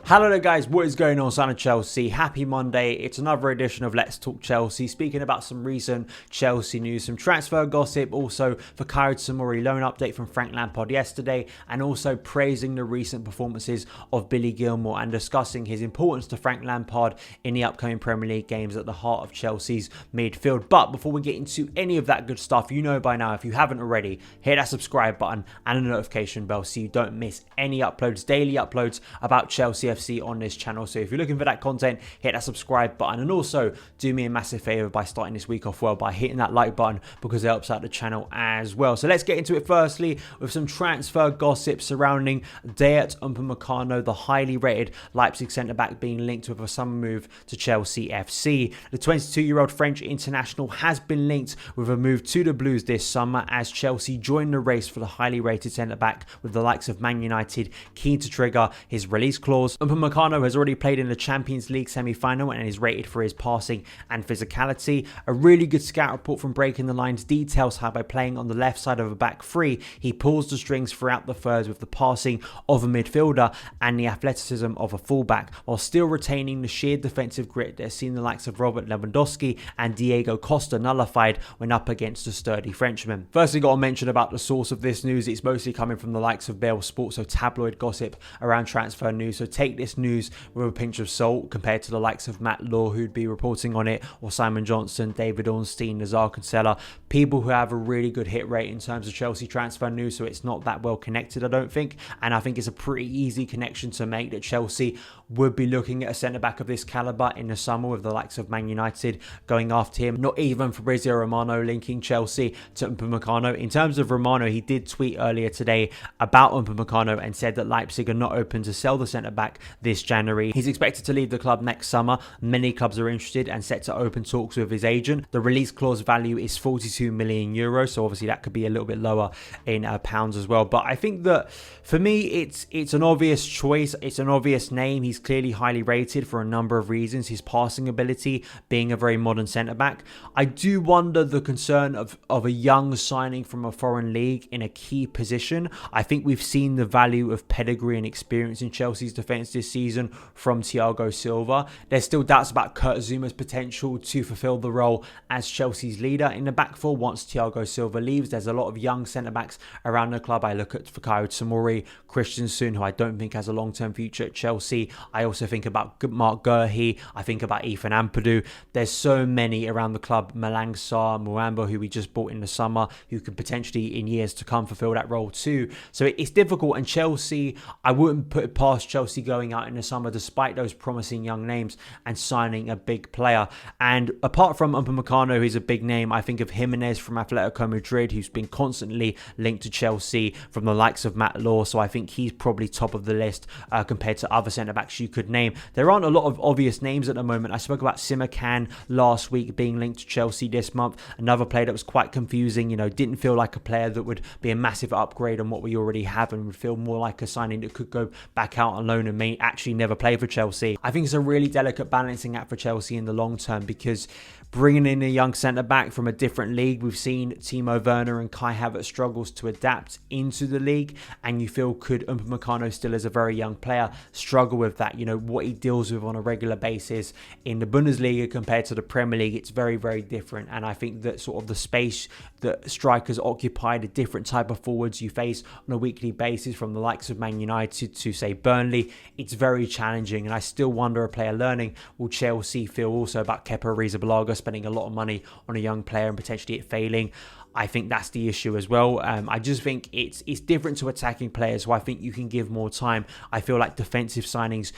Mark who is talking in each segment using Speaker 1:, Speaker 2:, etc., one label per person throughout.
Speaker 1: Hello there guys, what is going on? SonOfChelsea, happy Monday. It's another edition of Let's Talk Chelsea, speaking about some recent Chelsea news, some transfer gossip, also Fikayo Tomori loan update from Frank Lampard yesterday, and also praising the recent performances of Billy Gilmour and discussing his importance to Frank Lampard in the upcoming Premier League games at the heart of Chelsea's midfield. But before we get into any of that good stuff, you know by now, if you haven't already, hit that subscribe button and the notification bell so you don't miss any uploads, daily uploads about Chelsea FC on this channel. So if you're looking for that content, hit that subscribe button, and also do me a massive favor by starting this week off well by hitting that like button, because it helps out the channel as well. So let's get into it firstly with some transfer gossip surrounding Dayot Upamecano, the highly rated Leipzig centre-back being linked with a summer move to Chelsea FC. The 22-year-old French international has been linked with a move to the Blues this summer as Chelsea joined the race for the highly rated centre-back, with the likes of Man United keen to trigger his release clause. Upamecano has already played in the Champions League semi-final and is rated for his passing and physicality. A really good scout report from Breaking the Lines details how by playing on the left side of a back three, he pulls the strings throughout the thirds with the passing of a midfielder and the athleticism of a fullback, while still retaining the sheer defensive grit that has seen the likes of Robert Lewandowski and Diego Costa nullified when up against a sturdy Frenchman. Firstly, got to mention about the source of this news. It's mostly coming from the likes of Bale Sports, so tabloid gossip around transfer news. So take this news with a pinch of salt compared to the likes of Matt Law, who'd be reporting on it, or Simon Johnson, David Ornstein, Nazar Kinsella, people who have a really good hit rate in terms of Chelsea transfer news. So it's not that well connected, I don't think, and I think it's a pretty easy connection to make that Chelsea would be looking at a centre-back of this calibre in the summer, with the likes of Man United going after him. Not even Fabrizio Romano linking Chelsea to Upamecano. In terms of Romano, he did tweet earlier today about Upamecano and said that Leipzig are not open to sell the centre-back this January. He's expected to leave the club next summer. Many clubs are interested and set to open talks with his agent. The release clause value is 42 million euros, so obviously that could be a little bit lower in pounds as well. But I think that for me, it's an obvious choice. It's an obvious name. He's clearly highly rated for a number of reasons. His passing ability, being a very modern centre-back. I do wonder the concern of a young signing from a foreign league in a key position. I think we've seen the value of pedigree and experience in Chelsea's defence this season from Thiago Silva. There's still doubts about Kurt Zouma's potential to fulfil the role as Chelsea's leader in the back four once Thiago Silva leaves. There's a lot of young centre-backs around the club. I look at Fikayo Tomori, Christensen, who I don't think has a long-term future at Chelsea. I also think about Mark Gurhey. I think about Ethan Ampadu. There's so many around the club. Malang Sarr, Muamba, who we just bought in the summer, who could potentially in years to come fulfill that role too. So it's difficult, and Chelsea, I wouldn't put it past Chelsea going out in the summer despite those promising young names and signing a big player. And apart from Upamecano, who's a big name, I think of Jimenez from Atletico Madrid, who's been constantly linked to Chelsea from the likes of Matt Law. So I think he's probably top of the list compared to other centre-backs you could name. There aren't a lot of obvious names at the moment. I spoke about Simakan last week being linked to Chelsea this month. Another player that was quite confusing, didn't feel like a player that would be a massive upgrade on what we already have, and would feel more like a signing that could go back out on loan and may actually never play for Chelsea. I think it's a really delicate balancing act for Chelsea in the long term, because bringing in a young centre-back from a different league, we've seen Timo Werner and Kai Havertz struggles to adapt into the league, and you feel could Upamecano still as a very young player struggle with that? What he deals with on a regular basis in the Bundesliga compared to the Premier League, it's very, very different. And I think that sort of the space that strikers occupy, the different type of forwards you face on a weekly basis from the likes of Man United to say Burnley, it's very challenging. And I still wonder, a player learning, will Chelsea feel also about Kepa Arrizabalaga spending a lot of money on a young player and potentially it failing? I think that's the issue as well. I just think it's different to attacking players, so I think you can give more time. I feel like defensive signings,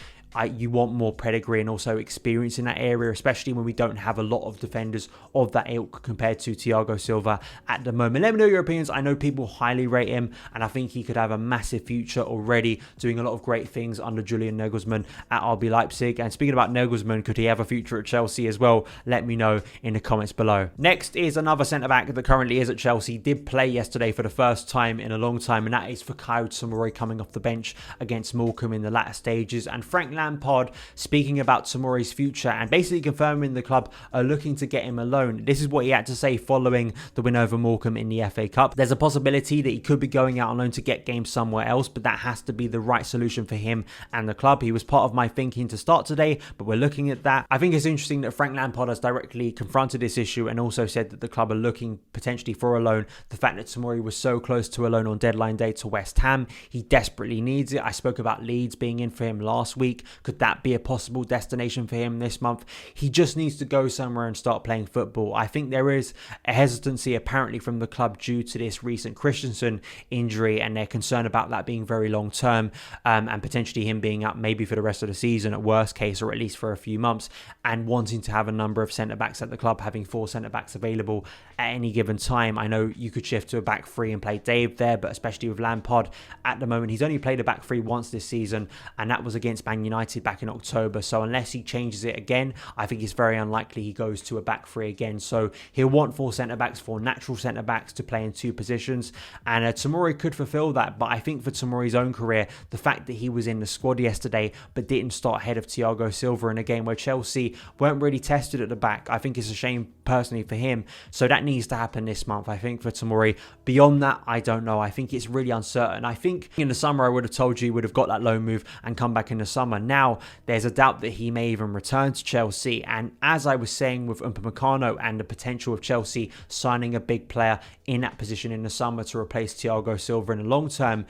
Speaker 1: you want more pedigree and also experience in that area, especially when we don't have a lot of defenders of that ilk compared to Thiago Silva at the moment. Let me know your opinions. I know people highly rate him, and I think he could have a massive future already, doing a lot of great things under Julian Nagelsmann at RB Leipzig. And speaking about Nagelsmann, could he have a future at Chelsea as well? Let me know in the comments below. Next is another centre-back that currently is at Chelsea, did play yesterday for the first time in a long time, and that is Fikayo Tomori coming off the bench against Morecambe in the latter stages. And Frank Lampard speaking about Tomori's future and basically confirming the club are looking to get him a loan. This is what he had to say following the win over Morecambe in the FA Cup. There's a possibility that he could be going out on loan to get games somewhere else, but that has to be the right solution for him and the club. He was part of my thinking to start today, but we're looking at that. I think it's interesting that Frank Lampard has directly confronted this issue and also said that the club are looking potentially for a loan. The fact that Tomori was so close to a loan on deadline day to West Ham, he desperately needs it. I spoke about Leeds being in for him last week. Could that be a possible destination for him this month? He just needs to go somewhere and start playing football. I think there is a hesitancy apparently from the club due to this recent Christensen injury, and they're concerned about that being very long term and potentially him being out maybe for the rest of the season at worst case, or at least for a few months, and wanting to have a number of centre-backs at the club, having 4 centre-backs available at any given time. I know you could shift to a back three and play Dave there, but especially with Lampard at the moment, he's only played a back three once this season, and that was against Man United back in October. So unless he changes it again, I think it's very unlikely he goes to a back three again. So he'll want 4 centre-backs, 4 natural centre-backs to play in 2 positions, and Tomori could fulfil that. But I think for Tomori's own career, the fact that he was in the squad yesterday but didn't start ahead of Thiago Silva in a game where Chelsea weren't really tested at the back, I think it's a shame personally for him. So that needs to happen this month, I think, for Tomori. Beyond that, I don't know. I think it's really uncertain. I think in the summer I would have told you he would have got that loan move and come back in the summer. Now there's a doubt that he may even return to Chelsea, and as I was saying with Upamecano and the potential of Chelsea signing a big player in that position in the summer to replace Thiago Silva in the long term,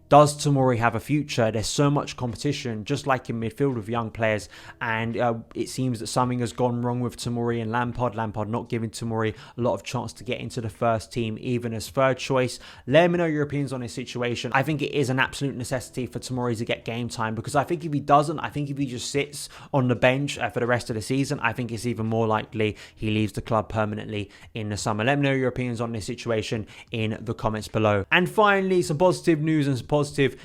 Speaker 1: does Tomori have a future? There's so much competition, just like in midfield with young players, and it seems that something has gone wrong with Tomori and Lampard not giving Tomori a lot of chance to get into the first team, even as third choice. Let me know your opinions on this situation. I think it is an absolute necessity for Tomori to get game time, because I think if he doesn't, I think if he just sits on the bench for the rest of the season, I think it's even more likely he leaves the club permanently in the summer. Let me know your opinions on this situation in the comments below. And finally, some positive news and some positive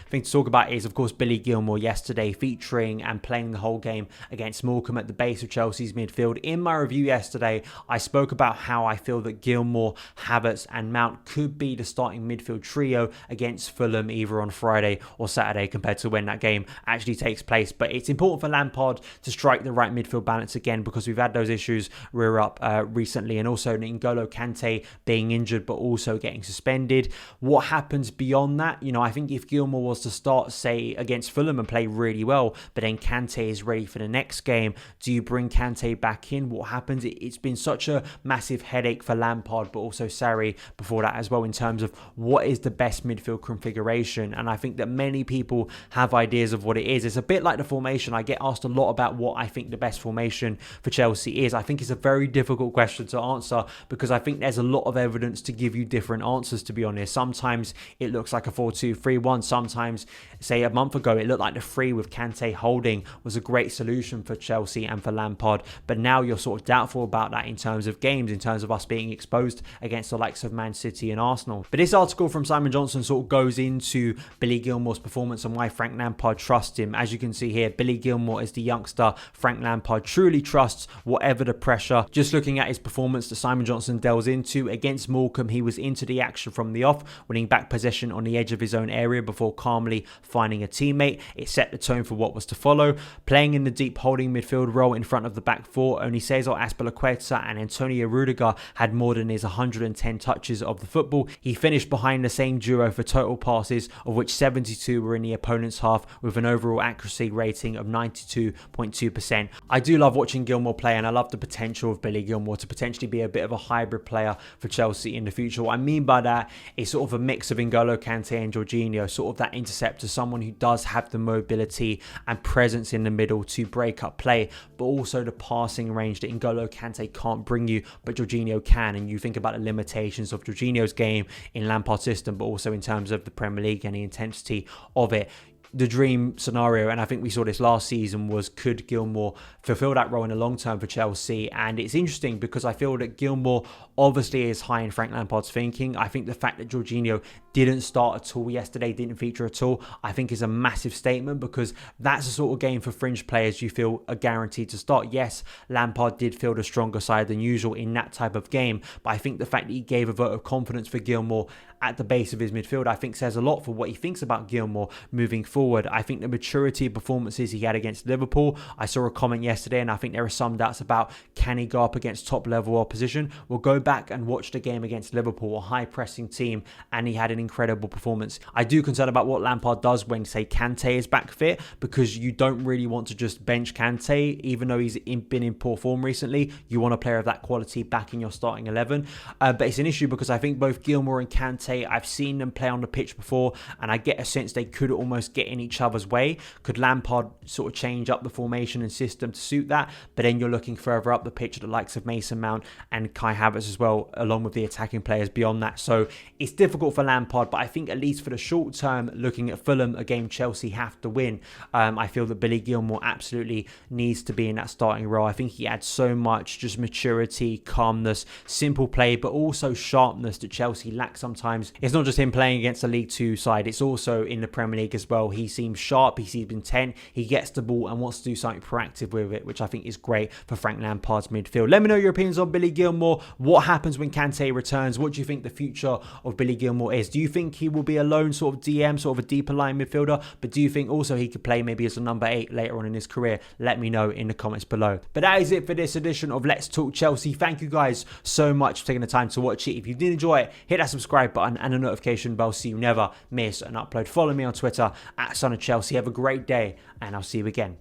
Speaker 1: thing to talk about is, of course, Billy Gilmour yesterday featuring and playing the whole game against Morecambe at the base of Chelsea's midfield. In my review yesterday, I spoke about how I feel that Gilmour, Havertz and Mount could be the starting midfield trio against Fulham either on Friday or Saturday, compared to when that game actually takes place. But it's important for Lampard to strike the right midfield balance again, because we've had those issues rear up recently, and also N'Golo Kante being injured but also getting suspended. What happens beyond that? You know, I think if Gilmour was to start, say, against Fulham and play really well, but then Kante is ready for the next game, do you bring Kante back in? What happens? It's been such a massive headache for Lampard, but also Sarri before that as well, in terms of what is the best midfield configuration. And I think that many people have ideas of what it is. It's a bit like the formation. I get asked a lot about what I think the best formation for Chelsea is. I think it's a very difficult question to answer, because I think there's a lot of evidence to give you different answers, to be honest. Sometimes it looks like a 4-2-3-1. Sometimes, say a month ago, it looked like the 3 with Kante holding was a great solution for Chelsea and for Lampard. But now you're sort of doubtful about that in terms of games, in terms of us being exposed against the likes of Man City and Arsenal. But this article from Simon Johnson sort of goes into Billy Gilmour's performance and why Frank Lampard trusts him. As you can see here, Billy Gilmour is the youngster Frank Lampard truly trusts, whatever the pressure. Just looking at his performance that Simon Johnson delves into against Morecambe, he was into the action from the off, winning back possession on the edge of his own area before calmly finding a teammate. It set the tone for what was to follow. Playing in the deep holding midfield role in front of the back four, only Cesar Azpilicueta and Antonio Rudiger had more than his 110 touches of the football. He finished behind the same duo for total passes, of which 72 were in the opponent's half, with an overall accuracy rating of 92.2%. I do love watching Gilmour play, and I love the potential of Billy Gilmour to potentially be a bit of a hybrid player for Chelsea in the future. What I mean by that is sort of a mix of N'Golo Kante and Jorginho, sort of that interceptor, someone who does have the mobility and presence in the middle to break up play, but also the passing range that N'Golo Kante can't bring you, but Jorginho can. And you think about the limitations of Jorginho's game in Lampard's system, but also in terms of the Premier League and the intensity of it. The dream scenario, and I think we saw this last season, was could Gilmour fulfill that role in the long term for Chelsea? And it's interesting because I feel that Gilmour obviously is high in Frank Lampard's thinking. I think the fact that Jorginho didn't start at all yesterday, didn't feature at all, I think is a massive statement, because that's the sort of game for fringe players you feel are guaranteed to start. Yes, Lampard did field a stronger side than usual in that type of game, but I think the fact that he gave a vote of confidence for Gilmour at the base of his midfield, I think says a lot for what he thinks about Gilmour moving forward. I think the maturity of performances he had against Liverpool, I saw a comment yesterday and I think there are some doubts about, can he go up against top level opposition? We'll go back and watch the game against Liverpool, a high pressing team, and he had an incredible performance. I do concern about what Lampard does when, say, Kante is back fit, because you don't really want to just bench Kante, even though he's been in poor form recently. You want a player of that quality back in your starting 11. But it's an issue because I think both Gilmour and Kante, I've seen them play on the pitch before, and I get a sense they could almost get in each other's way. Could Lampard sort of change up the formation and system to suit that? But then you're looking further up the pitch at the likes of Mason Mount and Kai Havertz as well, along with the attacking players beyond that. So it's difficult for Lampard, but I think at least for the short term, looking at Fulham, a game Chelsea have to win, I feel that Billy Gilmour absolutely needs to be in that starting role. I think he adds so much just maturity, calmness, simple play, but also sharpness that Chelsea lack sometimes. It's not just him playing against a League Two side, it's also in the Premier League as well. He seems sharp, he seems intent, he gets the ball and wants to do something proactive with it, which I think is great for Frank Lampard's midfield. Let me know your opinions on Billy Gilmour. What happens when Kante returns? What do you think the future of Billy Gilmour is? Do you think he will be a lone sort of DM, sort of a deeper line midfielder? But do you think also he could play maybe as a number 8 later on in his career? Let me know in the comments below. But that is it for this edition of Let's Talk Chelsea. Thank you guys so much for taking the time to watch it. If you did enjoy it, hit that subscribe button and a notification bell so you never miss an upload. Follow me on Twitter at SonOfChelsea. Have a great day and I'll see you again